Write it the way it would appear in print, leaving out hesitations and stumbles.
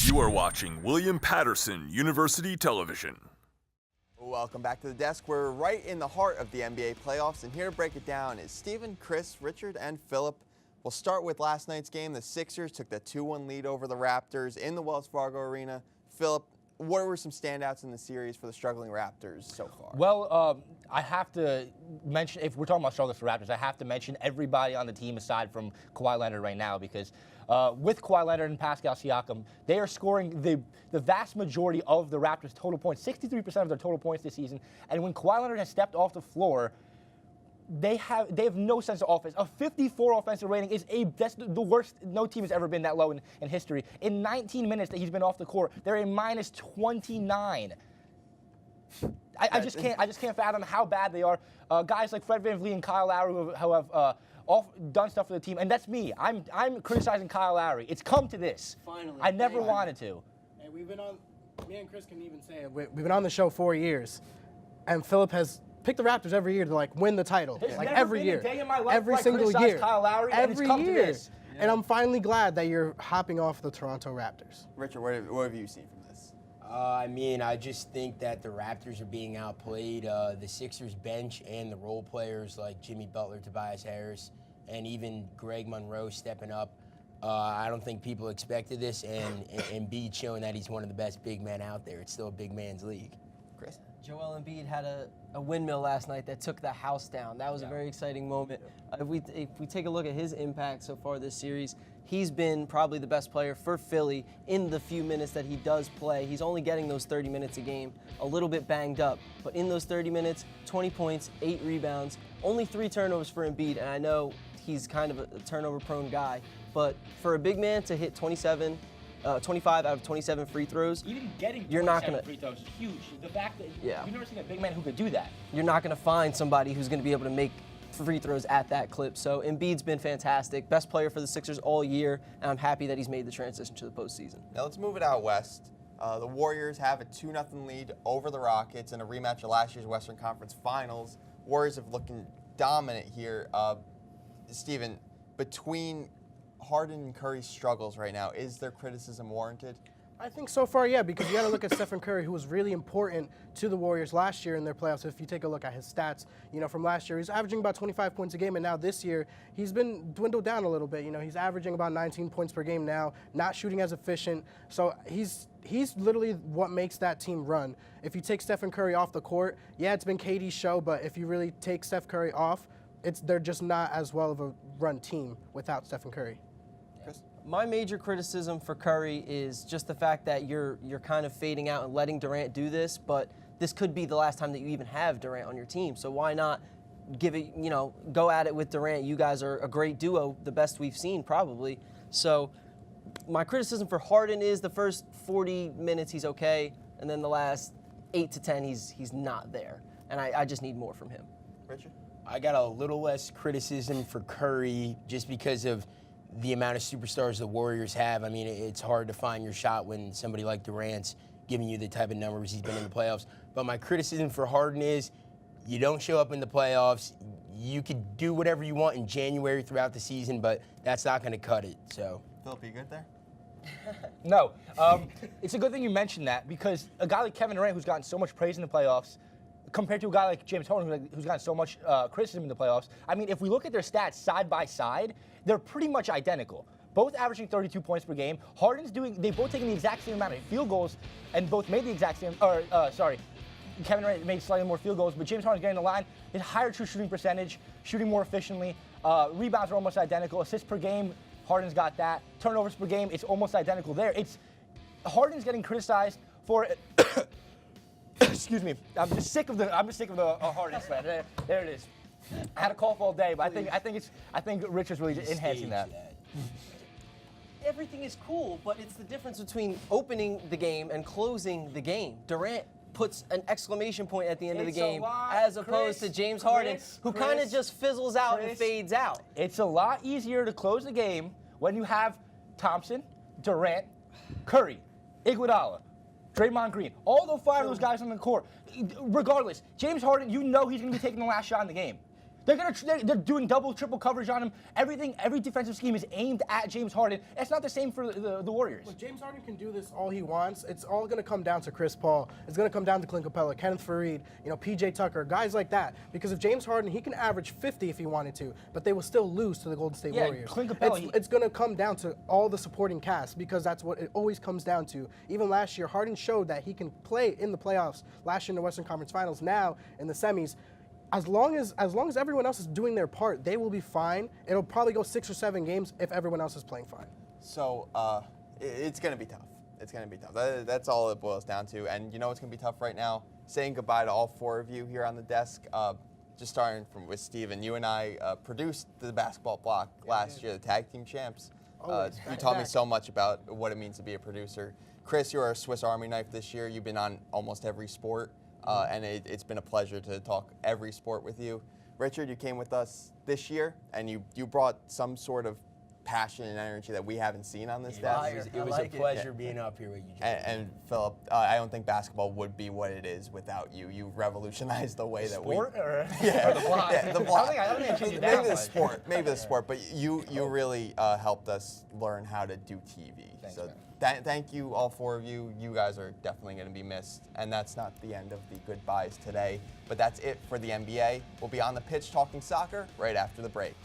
You are watching William Patterson University Television. Welcome back to the desk. We're right in the heart of the NBA playoffs, and here to break it down is Stephen, Chris, Richard, and Philip. We'll start with last night's game. The Sixers took the 2-1 lead over the Raptors in the Wells Fargo Arena. Philip, what were some standouts in the series for the struggling Raptors so far? Well, I have to mention, if we're talking about struggling for Raptors, I have to mention everybody on the team aside from Kawhi Leonard right now, because with Kawhi Leonard and Pascal Siakam, they are scoring the vast majority of the Raptors' total points, 63% of their total points this season. And when Kawhi Leonard has stepped off the floor, they have no sense of offense. A 54 offensive rating is that's the worst. No team has ever been that low in history. In 19 minutes that he's been off the court, they're a minus 29. I just can't fathom how bad they are. Guys like Fred VanVleet and Kyle Lowry who have done stuff for the team, and that's me. I'm criticizing Kyle Lowry. It's come to this. Finally, I never wanted to. And we've been on. Me and Chris can even say it. We've been on the show 4 years, and Philip has picked the Raptors every year to win the title. There's like never every been year, a day in my life every where I single criticized year, Kyle Lowry, and every it's come year. to this. Yeah. And I'm finally glad that you're hopping off the Toronto Raptors. Richard, what have you seen from this? I just think that the Raptors are being outplayed. The Sixers bench and the role players like Jimmy Butler, Tobias Harris, and even Greg Monroe stepping up. I don't think people expected this, and Embiid showing that he's one of the best big men out there. It's still a big man's league. Chris? Joel Embiid had a windmill last night that took the house down. That was a very exciting moment. If we take a look at his impact so far this series, he's been probably the best player for Philly in the few minutes that he does play. He's only getting those 30 minutes a game, a little bit banged up. But in those 30 minutes, 20 points, 8 rebounds, only 3 turnovers for Embiid. And I know he's kind of a turnover-prone guy. But for a big man to hit 25 out of 27 free throws, Even getting you're not gonna free throws is huge. The fact that Yeah. you've never seen a big man who could do that. you're not going to find somebody who's going to be able to make free throws at that clip. So Embiid's been fantastic, best player for the Sixers all year, and I'm happy that he's made the transition to the postseason. Now let's move it out west. The Warriors have a 2-0 lead over the Rockets in a rematch of last year's Western Conference Finals. Warriors have looking dominant here. Stephen, between Harden and Curry's struggles right now, is their criticism warranted? I think so far, yeah, because you got to look at Stephen Curry, who was really important to the Warriors last year in their playoffs. If you take a look at his stats, from last year, he's averaging about 25 points a game, and now this year, he's been dwindled down a little bit. He's averaging about 19 points per game now, not shooting as efficient. So he's literally what makes that team run. If you take Stephen Curry off the court, yeah, it's been KD's show, but if you really take Steph Curry off, they're just not as well of a run team without Stephen Curry. My major criticism for Curry is just the fact that you're kind of fading out and letting Durant do this, but this could be the last time that you even have Durant on your team. So why not give it, go at it with Durant? You guys are a great duo, the best we've seen probably. So my criticism for Harden is the first 40 minutes he's okay, and then the last 8 to 10 he's not there. And I just need more from him. Richard? I got a little less criticism for Curry just because of the amount of superstars the Warriors have. I mean, it's hard to find your shot when somebody like Durant's giving you the type of numbers he's been in the playoffs. But my criticism for Harden is you don't show up in the playoffs. You could do whatever you want in January throughout the season, but that's not going to cut it. So, Philip, you good there? No. It's a good thing you mentioned that, because a guy like Kevin Durant, who's gotten so much praise in the playoffs, compared to a guy like James Harden, who's gotten so much criticism in the playoffs. I mean, if we look at their stats side by side, they're pretty much identical. Both averaging 32 points per game. They both taking the exact same amount of field goals, and both made the exact same, Kevin Durant made slightly more field goals, but James Harden's getting the line. His higher true shooting percentage, shooting more efficiently. Rebounds are almost identical. Assists per game, Harden's got that. Turnovers per game, it's almost identical there. Harden's getting criticized for excuse me. I'm just sick of the Harden slant. There it is. I had a cough all day, but I think Richard's really enhancing that. Everything is cool, but it's the difference between opening the game and closing the game. Durant puts an exclamation point at the end of the game, as opposed to James Harden, who kind of just fizzles out and fades out. It's a lot easier to close the game when you have Thompson, Durant, Curry, Iguodala, Draymond Green, all the 5 of those guys on the court. Regardless, James Harden, he's going to be taking the last shot in the game. They're doing double, triple coverage on him. Every defensive scheme is aimed at James Harden. It's not the same for the Warriors. Look, James Harden can do this all he wants. It's all going to come down to Chris Paul. It's going to come down to Clint Capella, Kenneth Faried, PJ Tucker, guys like that. Because if James Harden, he can average 50 if he wanted to, but they will still lose to the Golden State Warriors. Clint Capella, it's going to come down to all the supporting cast because that's what it always comes down to. Even last year, Harden showed that he can play in the playoffs. Last year in the Western Conference Finals, now in the semis. As long as everyone else is doing their part, they will be fine. It'll probably go 6 or 7 games if everyone else is playing fine. So it's going to be tough. It's going to be tough. That's all it boils down to. And you know what's going to be tough right now? Saying goodbye to all 4 of you here on the desk. Just starting with Steven, you and I produced the basketball block last year, the tag team champs. You taught me so much about what it means to be a producer. Chris, you're a Swiss Army knife this year. You've been on almost every sport, and it's been a pleasure to talk every sport with you. Richard, you came with us this year, and you brought some sort of passion and energy that we haven't seen on this desk. It was a pleasure being up here with you, Jay. And Philip, I don't think basketball would be what it is without you. You revolutionized the way that we... Sport or the block? Yeah, the block. I don't think I changed it down much. Maybe the sport, but you really helped us learn how to do TV. Thanks, so man. thank you, all 4 of you. You guys are definitely going to be missed. And that's not the end of the goodbyes today, but that's it for the NBA. We'll be on the pitch talking soccer right after the break.